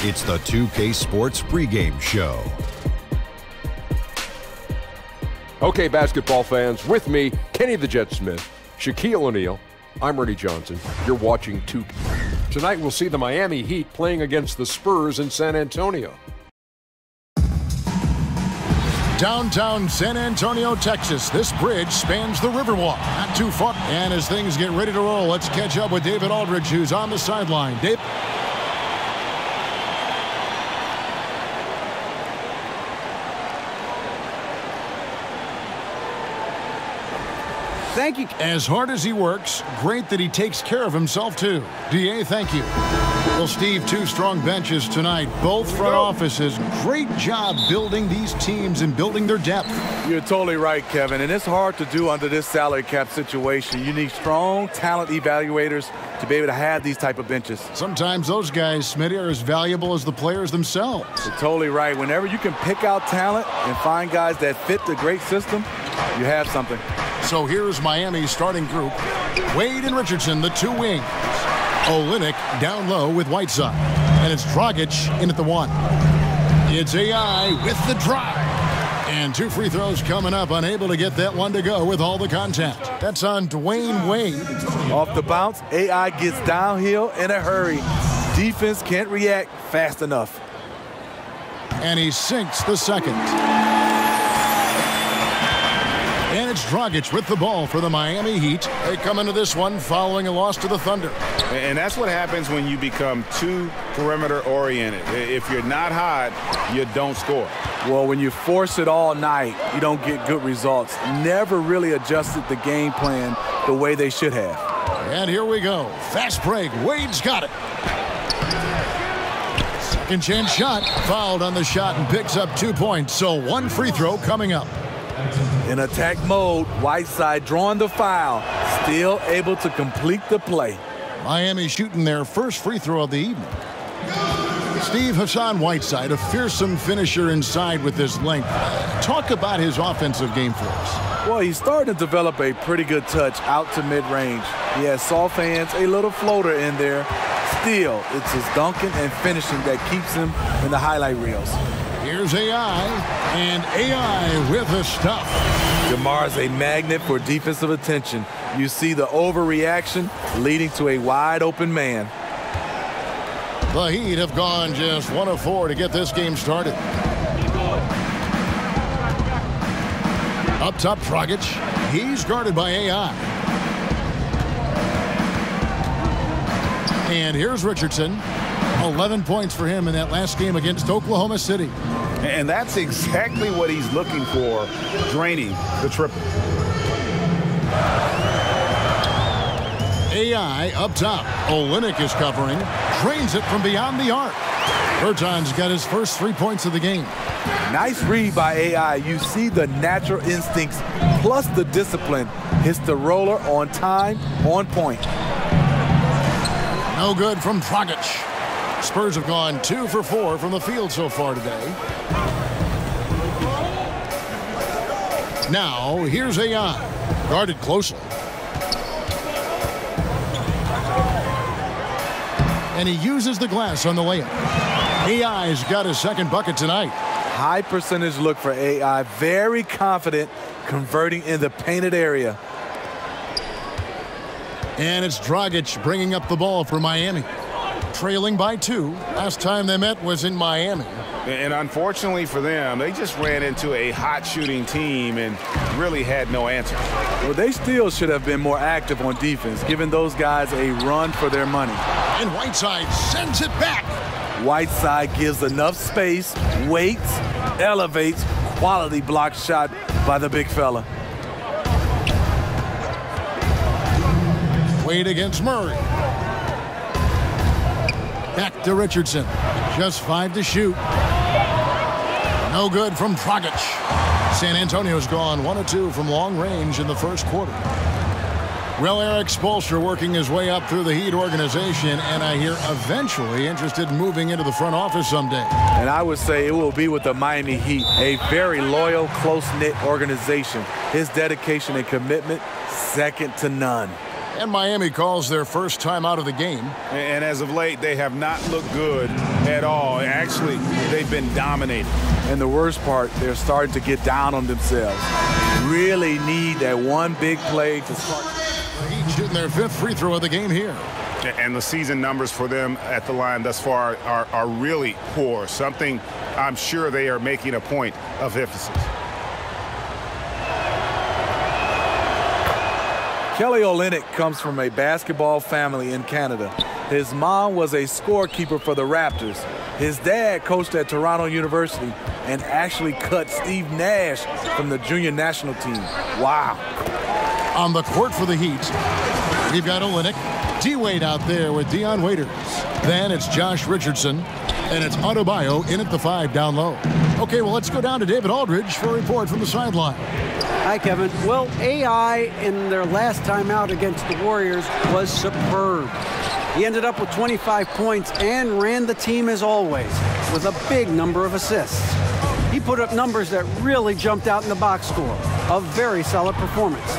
It's the 2K Sports pregame show. Okay, basketball fans, with me, Kenny the Jet Smith, Shaquille O'Neal. I'm Ernie Johnson. You're watching 2K. Tonight we'll see the Miami Heat playing against the Spurs in San Antonio. Downtown San Antonio, Texas. This bridge spans the Riverwalk. Not too far. And as things get ready to roll, let's catch up with David Aldridge, who's on the sideline. Dave? Thank you. As hard as he works, great that he takes care of himself, too. DA, thank you. Well, Steve, two strong benches tonight. Both front offices. Great job building these teams and building their depth. You're totally right, Kevin. And it's hard to do under this salary cap situation. You need strong talent evaluators to be able to have these type of benches. Sometimes those guys, Smitty, are as valuable as the players themselves. You're totally right. Whenever you can pick out talent and find guys that fit the great system, you have something. So here's Miami's starting group. Wade and Richardson, the two wings. Olynyk down low with Whiteside. And it's Dragic in at the one. It's AI with the drive. And two free throws coming up, unable to get that one to go with all the contact. That's on Dwayne Wade. Off the bounce, AI gets downhill in a hurry. Defense can't react fast enough. And he sinks the second. And it's Dragic with the ball for the Miami Heat. They come into this one following a loss to the Thunder. And that's what happens when you become too perimeter oriented. If you're not hot, you don't score. Well, when you force it all night, you don't get good results. Never really adjusted the game plan the way they should have. And here we go. Fast break. Wade's got it. Second chance shot. Fouled on the shot and picks up 2 points. So one free throw coming up. In attack mode, Whiteside drawing the foul, still able to complete the play. Miami shooting their first free throw of the evening. Steve, Hassan Whiteside, a fearsome finisher inside with his length. Talk about his offensive game for us. Well, he's starting to develop a pretty good touch out to mid-range. He has soft hands, a little floater in there. Still, it's his dunking and finishing that keeps him in the highlight reels. Here's AI, and AI with the stuff. DeMar's a magnet for defensive attention. You see the overreaction leading to a wide-open man. The Heat have gone just 1 of 4 to get this game started. Up top, Dragic. He's guarded by AI. And here's Richardson. 11 points for him in that last game against Oklahoma City. And that's exactly what he's looking for, draining the triple. AI up top. Olynyk is covering. Drains it from beyond the arc. Berton's got his first 3 points of the game. Nice read by AI. You see the natural instincts plus the discipline. Hits the roller on time, on point. No good from Dragic. Spurs have gone 2 for 4 from the field so far today. Now, here's AI. Guarded closely. And he uses the glass on the layup. AI's got his second bucket tonight. High percentage look for AI. Very confident converting in the painted area. And it's Dragic bringing up the ball for Miami. Trailing by 2. Last time they met was in Miami. And unfortunately for them, they just ran into a hot shooting team and really had no answer. Well, they still should have been more active on defense, giving those guys a run for their money. And Whiteside sends it back. Whiteside gives enough space, waits, elevates. Quality block shot by the big fella. Wade against Murray. Back to Richardson. Just 5 to shoot. No good from Dragic. San Antonio's gone 1 of 2 from long range in the first quarter. Well, Eric Spoelstra working his way up through the Heat organization, and I hear eventually interested in moving into the front office someday. And I would say it will be with the Miami Heat, a very loyal, close-knit organization. His dedication and commitment, second to none. And Miami calls their first time out of the game. And as of late, they have not looked good at all. Actually, they've been dominated. And the worst part, they're starting to get down on themselves. Really need that one big play to start. The Heat shooting their 5th free throw of the game here. And the season numbers for them at the line thus far are really poor. Something I'm sure they are making a point of emphasis. Kelly Olynyk comes from a basketball family in Canada. His mom was a scorekeeper for the Raptors. His dad coached at Toronto University and actually cut Steve Nash from the junior national team. Wow. On the court for the Heat, we've got Olynyk, D-Wade out there with Dion Waiters. Then it's Josh Richardson, and it's Adebayo in at the 5 down low. Okay, well, let's go down to David Aldridge for a report from the sideline. Hi, Kevin. Well, AI in their last time out against the Warriors was superb. He ended up with 25 points and ran the team as always with a big number of assists. He put up numbers that really jumped out in the box score. A very solid performance.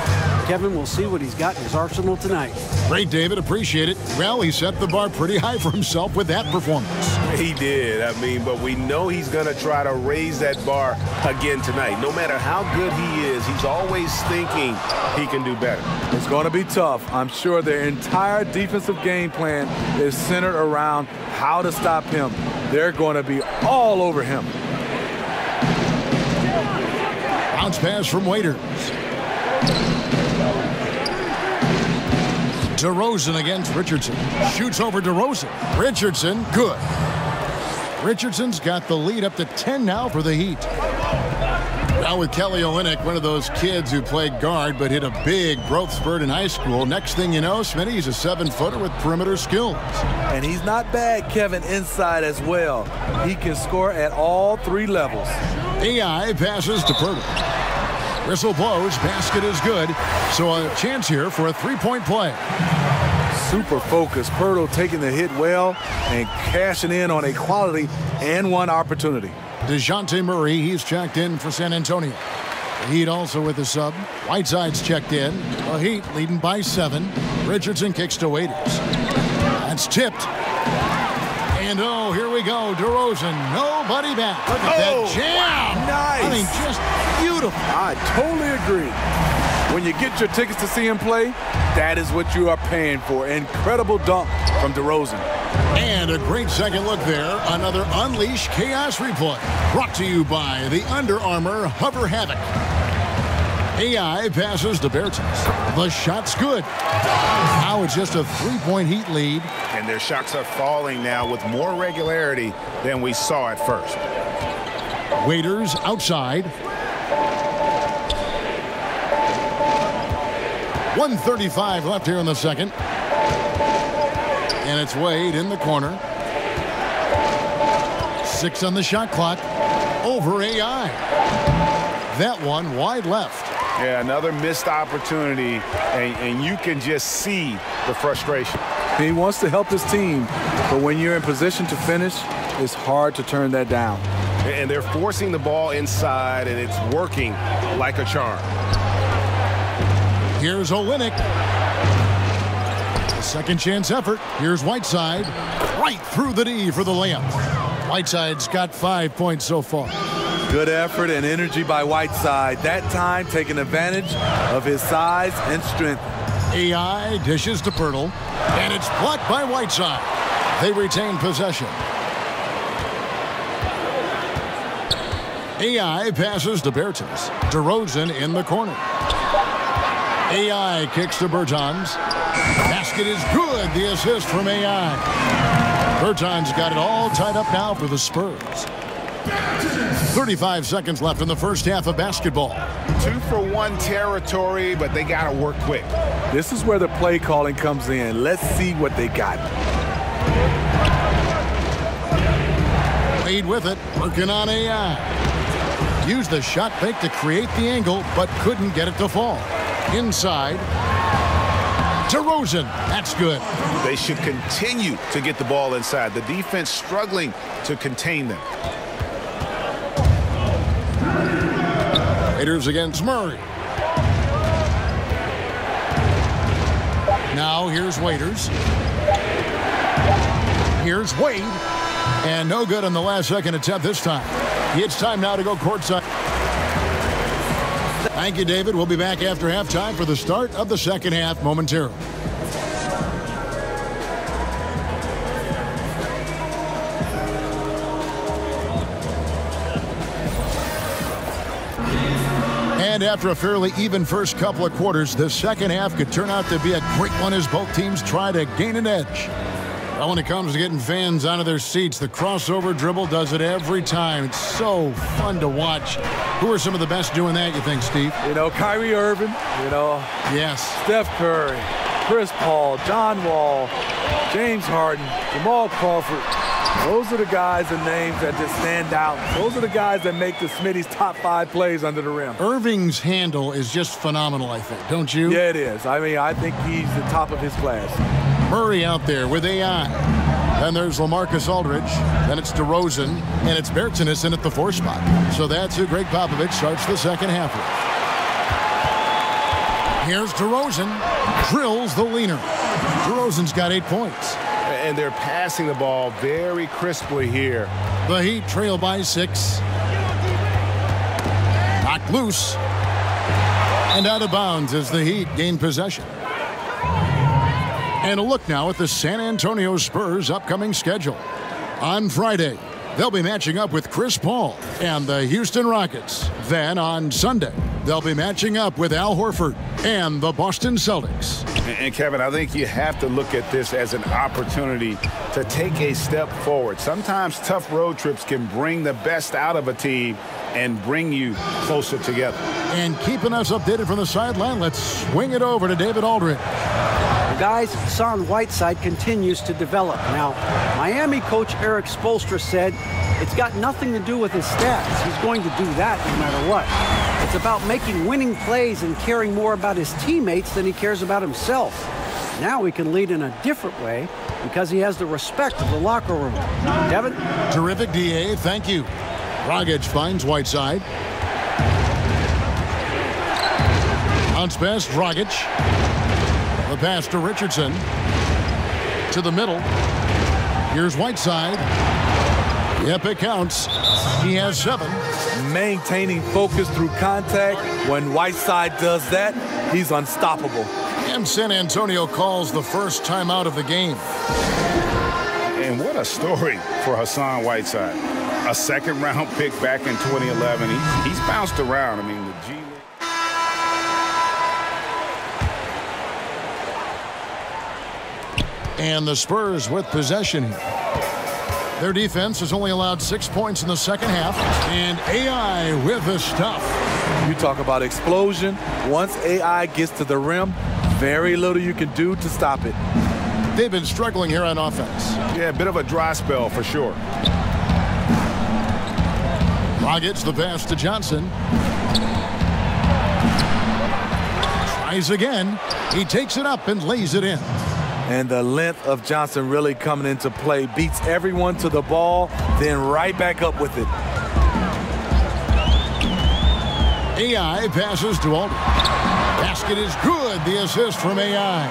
Kevin, we'll see what he's got in his arsenal tonight. Great, David. Appreciate it. Well, he set the bar pretty high for himself with that performance. He did. But we know he's going to try to raise that bar again tonight. No matter how good he is, he's always thinking he can do better. It's going to be tough. I'm sure their entire defensive game plan is centered around how to stop him. They're going to be all over him. Bounce pass from Waiters. DeRozan against Richardson. Shoots over DeRozan. Richardson, good. Richardson's got the lead up to 10 now for the Heat. Now with Kelly Olynyk, one of those kids who played guard but hit a big growth spurt in high school. Next thing you know, Smitty, he's a 7-footer with perimeter skills. And he's not bad, Kevin, inside as well. He can score at all 3 levels. AI passes to Pirtle. Whistle blows, basket is good. So a chance here for a 3-point play. Super focused. Pirtle taking the hit well and cashing in on a quality and one opportunity. DeJounte Murray, he's checked in for San Antonio. The Heat also with the sub. Whiteside's checked in. The Heat leading by 7. Richardson kicks to Waiters. That's tipped. And oh, here we go. DeRozan, nobody back. Look at that jam. Nice. I mean, just beautiful. I totally agree. When you get your tickets to see him play, that is what you are paying for. Incredible dunk from DeRozan. And a great second look there. Another Unleash Chaos replay. Brought to you by the Under Armour Hover Havoc. AI passes to Bertens. The shot's good. Now it's just a 3-point Heat lead. And their shots are falling now with more regularity than we saw at first. Waiters outside. 1:35 left here in the second. And it's Wade in the corner. 6 on the shot clock. Over AI. That one wide left. Yeah, another missed opportunity, and you can just see the frustration. He wants to help his team, but when you're in position to finish, it's hard to turn that down. And they're forcing the ball inside, and it's working like a charm. Here's Olynyk. A second chance effort. Here's Whiteside. Right through the D for the layup. Whiteside's got 5 points so far. Good effort and energy by Whiteside. That time taking advantage of his size and strength. AI dishes to Pirtle. And it's blocked by Whiteside. They retain possession. AI passes to Bertens. DeRozan in the corner. AI kicks to Bertans. Basket is good. The assist from AI. Bertans got it all tied up now for the Spurs. 35 seconds left in the first half of basketball. 2-for-1 territory, but they got to work quick. This is where the play calling comes in. Let's see what they got. Wade with it, working on AI. Used the shot fake to create the angle, but couldn't get it to fall. Inside. DeRozan, that's good. They should continue to get the ball inside. The defense struggling to contain them. Raiders against Murray. Now here's Waiters. Here's Wade. And no good on the last second attempt this time. It's time now to go courtside. Thank you, David. We'll be back after halftime for the start of the second half momentarily. And after a fairly even first couple of quarters, the second half could turn out to be a great one as both teams try to gain an edge. Well, when it comes to getting fans out of their seats, the crossover dribble does it every time. It's so fun to watch. Who are some of the best doing that, you think, Steve? You know, Kyrie Irving, Yes. Steph Curry, Chris Paul, John Wall, James Harden, Jamal Crawford. Those are the guys and names that just stand out. Those are the guys that make the Smitty's top 5 plays under the rim. Irving's handle is just phenomenal, I think, don't you? Yeah, it is. I mean, I think he's the top of his class. Murray out there with AI. Then there's LaMarcus Aldridge. Then it's DeRozan. And it's Bertans in at the 4 spot. So that's who Greg Popovich starts the second half with. Here's DeRozan. Drills the leaner. DeRozan's got 8 points. And they're passing the ball very crisply here. The Heat trail by 6. Knocked loose. And out of bounds as the Heat gain possession. And a look now at the San Antonio Spurs' upcoming schedule. On Friday, they'll be matching up with Chris Paul and the Houston Rockets. Then on Sunday, they'll be matching up with Al Horford and the Boston Celtics. And Kevin, I think you have to look at this as an opportunity to take a step forward. Sometimes tough road trips can bring the best out of a team and bring you closer together. And keeping us updated from the sideline, let's swing it over to David Aldridge. Guys, Hassan Whiteside continues to develop. Now, Miami coach Eric Spoelstra said it's got nothing to do with his stats. He's going to do that no matter what. It's about making winning plays and caring more about his teammates than he cares about himself. Now he can lead in a different way because he has the respect of the locker room. Devin? Terrific, DA. Thank you. Dragic finds Whiteside. Bounce pass, Dragic. The pass to Richardson. To the middle. Here's Whiteside. Yep, it counts. He has 7. Maintaining focus through contact. When Whiteside does that, he's unstoppable. And San Antonio calls the first timeout of the game. And what a story for Hassan Whiteside. A second-round pick back in 2011. He's bounced around. I mean, the G League. And the Spurs with possession here. Their defense has only allowed 6 points in the second half. And AI with the stuff. You talk about explosion. Once AI gets to the rim, very little you can do to stop it. They've been struggling here on offense. Yeah, a bit of a dry spell for sure. Dragic, the pass to Johnson. Tries again. He takes it up and lays it in. And the length of Johnson really coming into play. Beats everyone to the ball, then right back up with it. AI passes to Aldridge. Basket is good. The assist from AI.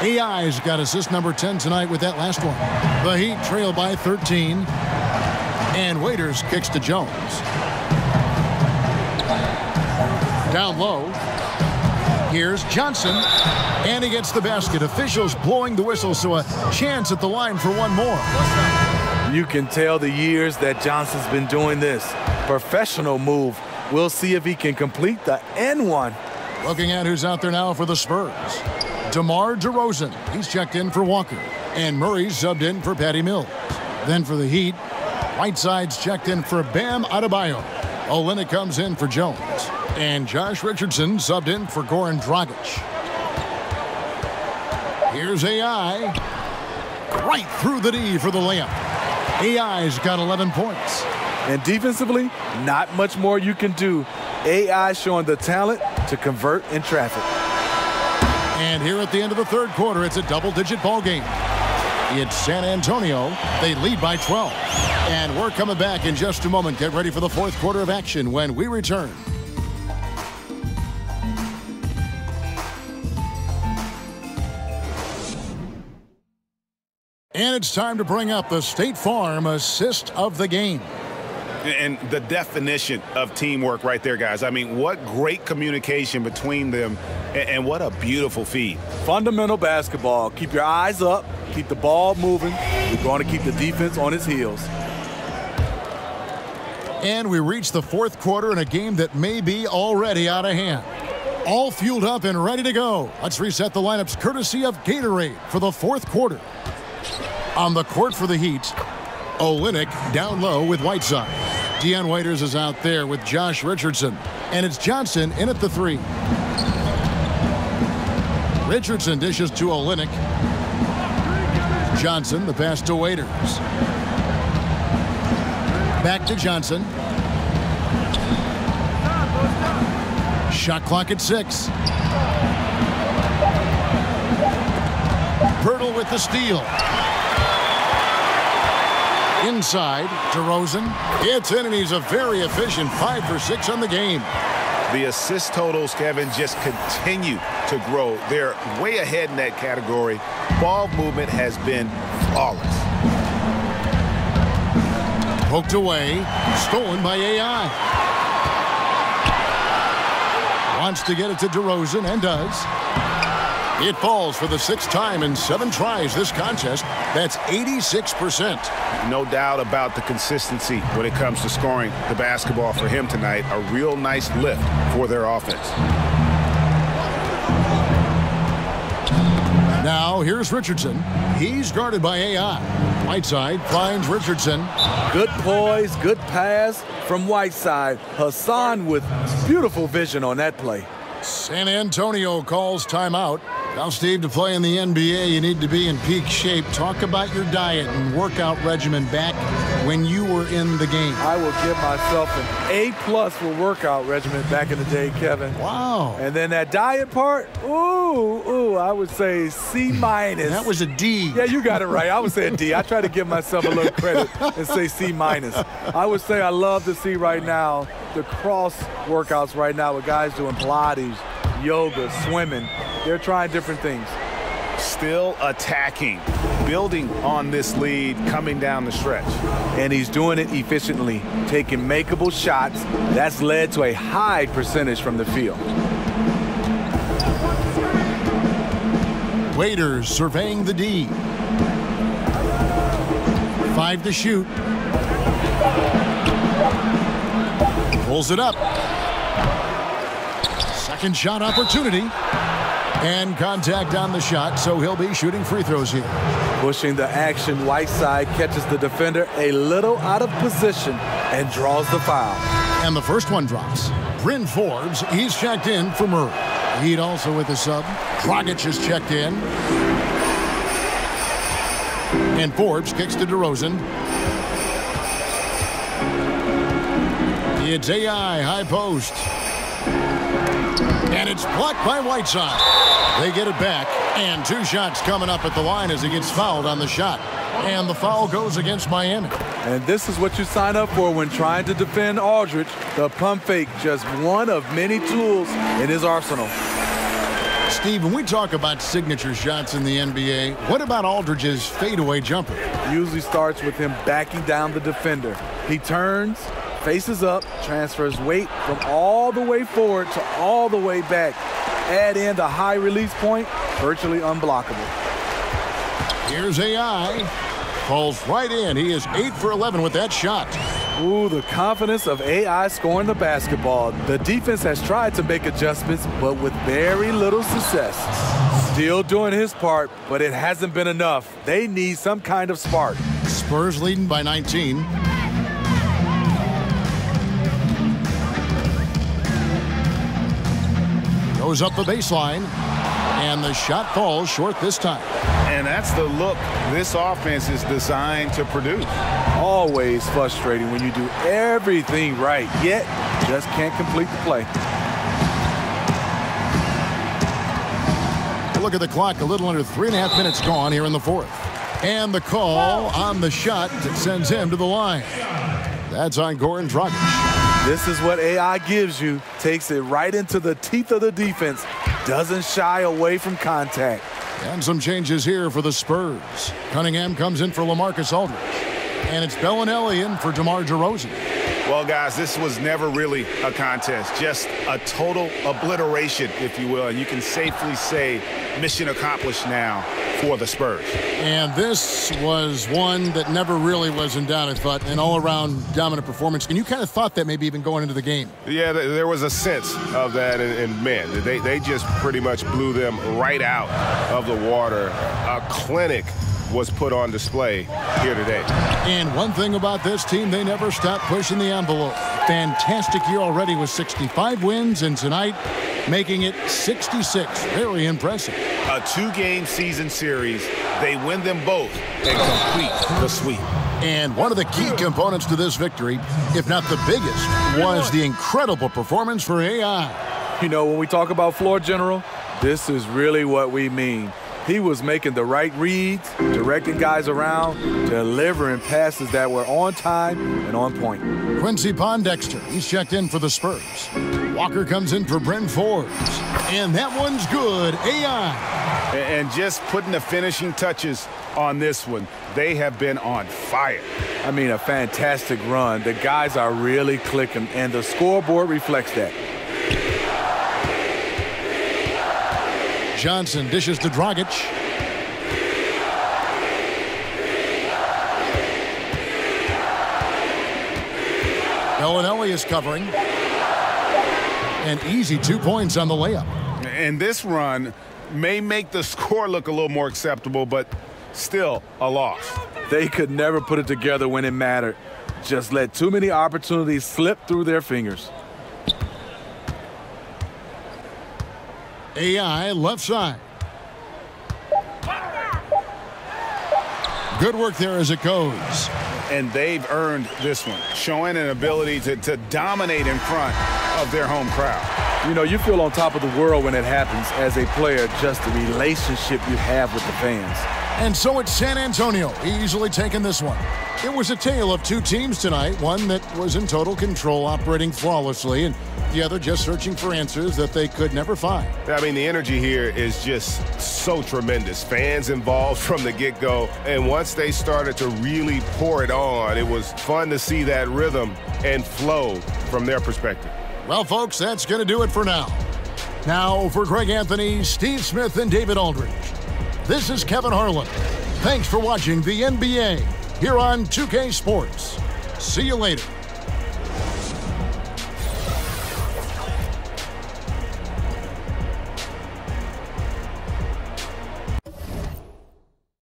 AI's got assist number 10 tonight with that last one. The Heat trail by 13. And Waiters kicks to Jones. Down low. Here's Johnson. And he gets the basket. Officials blowing the whistle, so a chance at the line for one more. You can tell the years that Johnson's been doing this. Professional move. We'll see if he can complete the N1. Looking at who's out there now for the Spurs. DeMar DeRozan. He's checked in for Walker. And Murray's subbed in for Patty Mills. Then for the Heat, Whiteside's checked in for Bam Adebayo. Olynyk comes in for Jones. And Josh Richardson subbed in for Goran Dragic. Here's AI. Right through the D for the layup. AI's got 11 points. And defensively, not much more you can do. AI showing the talent to convert in traffic. And here at the end of the third quarter, it's a double-digit ball game. It's San Antonio. They lead by 12. And we're coming back in just a moment. Get ready for the fourth quarter of action when we return. And it's time to bring up the State Farm assist of the game. And the definition of teamwork right there, guys. I mean, what great communication between them, and what a beautiful feed. Fundamental basketball. Keep your eyes up. Keep the ball moving. We're going to keep the defense on its heels. And we reach the fourth quarter in a game that may be already out of hand. All fueled up and ready to go. Let's reset the lineups courtesy of Gatorade for the fourth quarter. On the court for the Heat, Olynyk down low with Whiteside. Dion Waiters is out there with Josh Richardson. And it's Johnson in at the 3. Richardson dishes to Olynyk. Johnson, the pass to Waiters. Back to Johnson. Shot clock at 6. Pirtle with the steal. Inside, DeRozan. It's in, and he's a very efficient 5 for 6 on the game. The assist totals, Kevin, just continue to grow. They're way ahead in that category. Ball movement has been flawless. Poked away, stolen by AI. Wants to get it to DeRozan, and does. It falls for the 6th time in 7 tries this contest. That's 86%. No doubt about the consistency when it comes to scoring the basketball for him tonight. A real nice lift for their offense. Now here's Richardson. He's guarded by AI. Whiteside finds Richardson. Good poise, good pass from Whiteside. Hassan with beautiful vision on that play. San Antonio calls timeout. Now, Steve, to play in the NBA, you need to be in peak shape. Talk about your diet and workout regimen back when you were in the game. I will give myself an A+ for workout regimen back in the day, Kevin. Wow. And then that diet part, I would say C-. That was a D. Yeah, you got it right. I would say a D. I try to give myself a little credit and say C-. I would say I love to see right now the cross workouts right now with guys doing Pilates, yoga, swimming. They're trying different things. Still attacking, building on this lead coming down the stretch. And he's doing it efficiently, taking makeable shots. That's led to a high percentage from the field. Waiters surveying the D. 5 to shoot. Pulls it up. Second shot opportunity. And contact on the shot, so he'll be shooting free throws here. Pushing the action, Whiteside catches the defender a little out of position and draws the foul. And the first one drops. Bryn Forbes, he's checked in for Murray. Heat also with the sub. Dragic is checked in. And Forbes kicks to DeRozan. It's AI, high post. And it's blocked by Whiteside. They get it back, and 2 shots coming up at the line as he gets fouled on the shot. And the foul goes against Miami. And this is what you sign up for when trying to defend Aldridge. The pump fake, just one of many tools in his arsenal. Steve, when we talk about signature shots in the NBA, what about Aldridge's fadeaway jumper? Usually starts with him backing down the defender. He turns, faces up, transfers weight from all the way forward to all the way back. Add in the high release point, virtually unblockable. Here's AI. Falls right in. He is 8 for 11 with that shot. Ooh, the confidence of AI scoring the basketball. The defense has tried to make adjustments, but with very little success. Still doing his part, but it hasn't been enough. They need some kind of spark. Spurs leading by 19. Goes up the baseline, and the shot falls short this time. And that's the look this offense is designed to produce. Always frustrating when you do everything right, yet just can't complete the play. Look at the clock, a little under 3.5 minutes gone here in the fourth. And the call on the shot that sends him to the line. That's on Goran Dragic. This is what AI gives you. Takes it right into the teeth of the defense. Doesn't shy away from contact. And some changes here for the Spurs. Cunningham comes in for LaMarcus Aldridge. And it's Bellinelli in for DeMar DeRozan. Well, guys, this was never really a contest, just a total obliteration, if you will. And you can safely say mission accomplished now for the Spurs. And this was one that never really was in doubt, I thought, an all-around dominant performance. And you kind of thought that maybe even going into the game. Yeah, there was a sense of that. And man, they just pretty much blew them right out of the water. A clinic was put on display here today. And one thing about this team, they never stopped pushing the envelope. Fantastic year already with 65 wins, and tonight making it 66. Very impressive. A 2-game season series. They win them both and complete the sweep. And one of the key components to this victory, if not the biggest, was the incredible performance for AI. You know, when we talk about floor general, this is really what we mean. He was making the right reads, directing guys around, delivering passes that were on time and on point. Quincy Pondexter, he's checked in for the Spurs. Walker comes in for Bryn Forbes. And that one's good. AI. And just putting the finishing touches on this one, they have been on fire. I mean, a fantastic run. The guys are really clicking, and the scoreboard reflects that. Johnson dishes to Dragic. Bellinelli is covering. An easy 2 points on the layup. And this run may make the score look a little more acceptable, but still a loss. They could never put it together when it mattered. Just let too many opportunities slip through their fingers. AI left side. Good work there as it goes. And they've earned this one, showing an ability to dominate in front of their home crowd. You know, you feel on top of the world when it happens as a player, just the relationship you have with the fans. And so it's San Antonio easily taking this one. It was a tale of two teams tonight, one that was in total control, operating flawlessly, and the other just searching for answers that they could never find. I mean, the energy here is just so tremendous. Fans involved from the get-go, and once they started to really pour it on, it was fun to see that rhythm and flow from their perspective. Well, folks, that's going to do it for now. Now, for Greg Anthony, Steve Smith, and David Aldridge, this is Kevin Harlan. Thanks for watching the NBA here on 2K Sports. See you later.